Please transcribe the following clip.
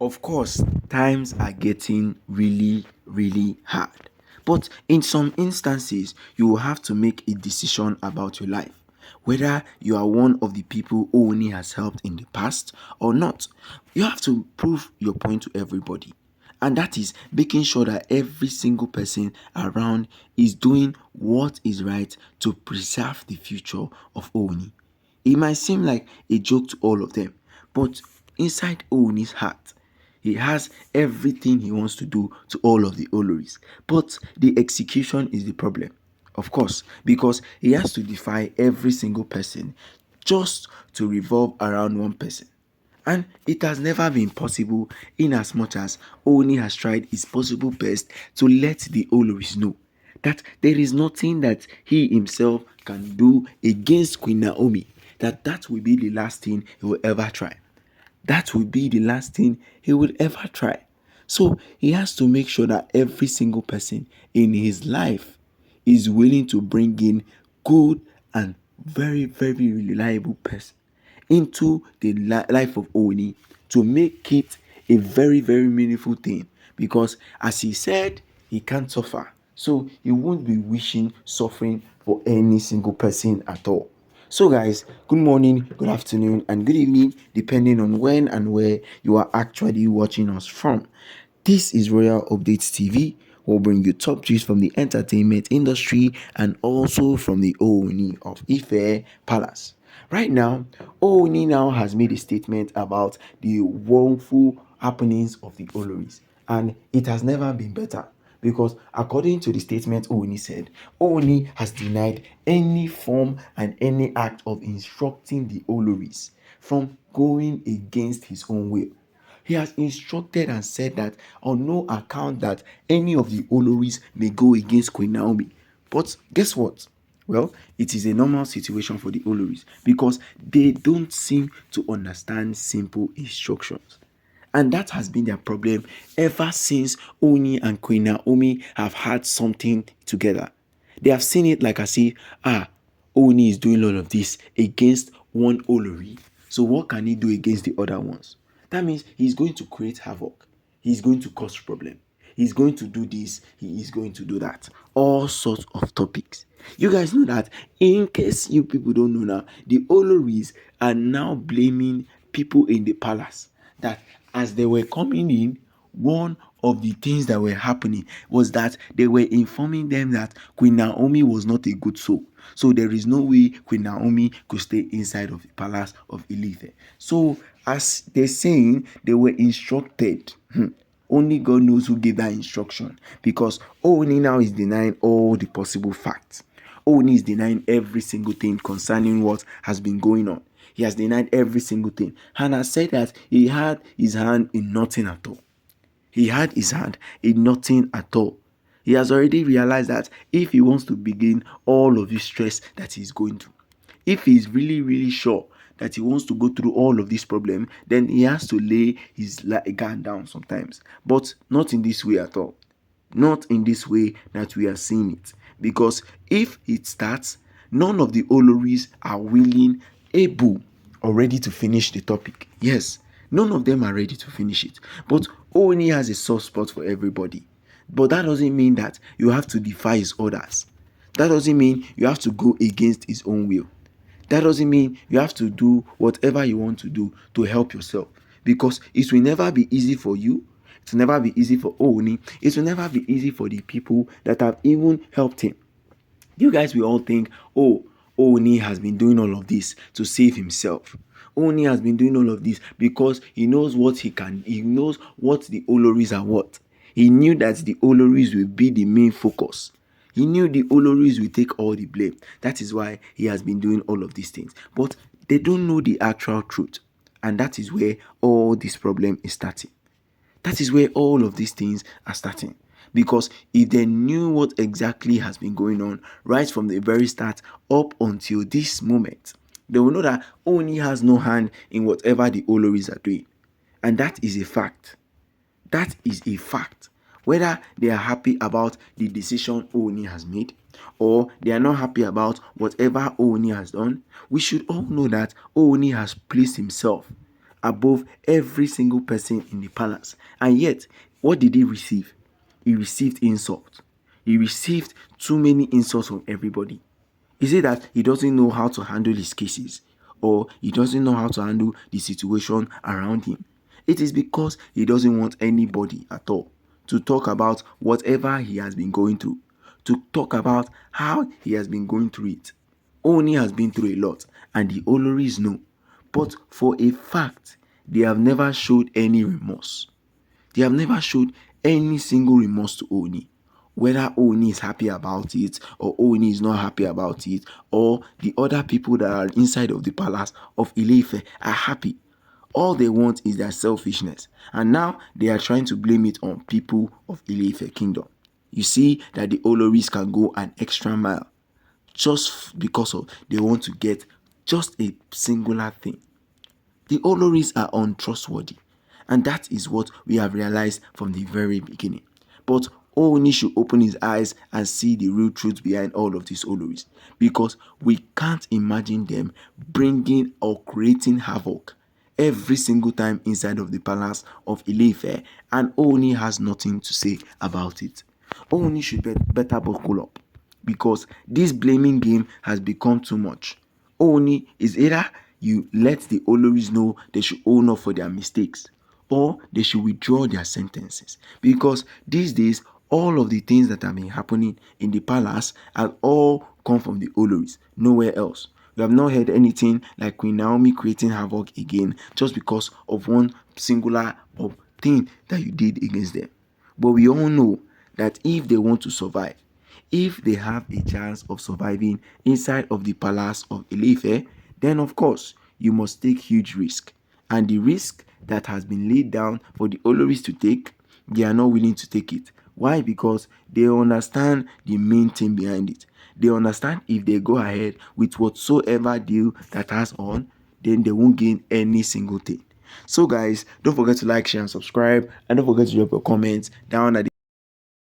Of course, times are getting really hard. But in some instances, you will have to make a decision about your life. Whether you are one of the people OONI has helped in the past or not, you have to prove your point to everybody. And that is making sure that every single person around is doing what is right to preserve the future of OONI. It might seem like a joke to all of them, but inside OONI's heart, he has everything he wants to do to all of the Oloris. But the execution is the problem. Of course, because he has to defy every single person just to revolve around one person. And it has never been possible in as much as Oni has tried his possible best to let the Oloris know that there is nothing that he himself can do against Queen Naomi, that will be the last thing he will ever try. That will be the last thing he will ever try. So he has to make sure that every single person in his life is willing to bring in good and very reliable person into the life of Oni to make it a very meaningful thing. Because as he said, he can't suffer. So he won't be wishing suffering for any single person at all. So guys, good morning, good afternoon, and good evening, depending on when and where you are actually watching us from. This is Royal Updates TV. We'll bring you top gist from the entertainment industry and also from the OONI of Ife Palace. Right now, OONI now has made a statement about the wrongful happenings of the Oloris, and it has never been better. Because according to the statement OONI said, OONI has denied any form and any act of instructing the Oloris from going against his own will. He has instructed and said that on no account that any of the Oloris may go against Queen Naomi. But guess what? Well, it is a normal situation for the Oloris because they don't seem to understand simple instructions. And that has been their problem ever since Oni and Queen Naomi have had something together. They have seen it like as if, Oni is doing all of this against one Olori. So what can he do against the other ones? That means he's going to create havoc. He's going to cause problem. He's going to do this. He is going to do that. All sorts of topics. You guys know that in case you people don't know now, the Oloris are now blaming people in the palace that as they were coming in, one of the things that were happening was that they were informing them that Queen Naomi was not a good soul. So there is no way Queen Naomi could stay inside of the palace of Ife. So as they're saying, they were instructed. Only God knows who gave that instruction, because Oni now is denying all the possible facts. Oni is denying every single thing concerning what has been going on. He has denied every single thing and has said that he had his hand in nothing at all. He had his hand in nothing at all. He has already realized that if he wants to begin all of this stress that he's going through, if he's really sure that he wants to go through all of this problem, then he has to lay his guard down sometimes. But not in this way at all. Not in this way that we are seeing it. Because if it starts, none of the Oloris are willing, able, or ready to finish the topic. Yes, none of them are ready to finish it. But Oni has a soft spot for everybody. But that doesn't mean that you have to defy his orders. That doesn't mean you have to go against his own will. That doesn't mean you have to do whatever you want to do to help yourself. Because it will never be easy for you. It will never be easy for Oni. It will never be easy for the people that have even helped him. You guys will all think, oh, Oni has been doing all of this to save himself. Oni has been doing all of this because he knows what he can. He knows what the Oloris are what. He knew that the Oloris will be the main focus. He knew the Oloris will take all the blame. That is why he has been doing all of these things. But they don't know the actual truth. And that is where all this problem is starting. That is where all of these things are starting. Because if they knew what exactly has been going on right from the very start up until this moment, they will know that Oni has no hand in whatever the Oloris are doing. And that is a fact. That is a fact. Whether they are happy about the decision Oni has made or they are not happy about whatever Oni has done, we should all know that Oni has placed himself above every single person in the palace. And yet, what did he receive? He received insult. He received too many insults from everybody. Is it that he doesn't know how to handle his cases, or he doesn't know how to handle the situation around him? It is because he doesn't want anybody at all to talk about whatever he has been going through, to talk about how he has been going through it. Oni has been through a lot, and the Oloris know. But for a fact, they have never showed any remorse. They have never showed any single remorse to Oni. Whether Oni is happy about it, or Oni is not happy about it, or the other people that are inside of the palace of Ile-Ife are happy. All they want is their selfishness. And now they are trying to blame it on people of Ile-Ife kingdom. You see that the Oloris can go an extra mile just because of they want to get just a singular thing. The Oloris are untrustworthy, and that is what we have realized from the very beginning. But Oni should open his eyes and see the real truth behind all of these Oloris, because we can't imagine them bringing or creating havoc every single time inside of the palace of Ile-Ife, and Oni has nothing to say about it. Oni should better buckle up, because this blaming game has become too much. Oni is either you let the Oloris know they should own up for their mistakes, or they should withdraw their sentences, because these days all of the things that have been happening in the palace have all come from the Oloris, nowhere else. We have not heard anything like Queen Naomi creating havoc again just because of one singular thing that you did against them. But we all know that if they want to survive, if they have a chance of surviving inside of the palace of Ile-Ife, then of course you must take huge risk. And the risk that has been laid down for the Oloris to take, they are not willing to take it. Why? Because they understand the main thing behind it. They understand if they go ahead with whatsoever deal that has on, then they won't gain any single thing. So guys, don't forget to like, share, and subscribe, and don't forget to drop your comments down at the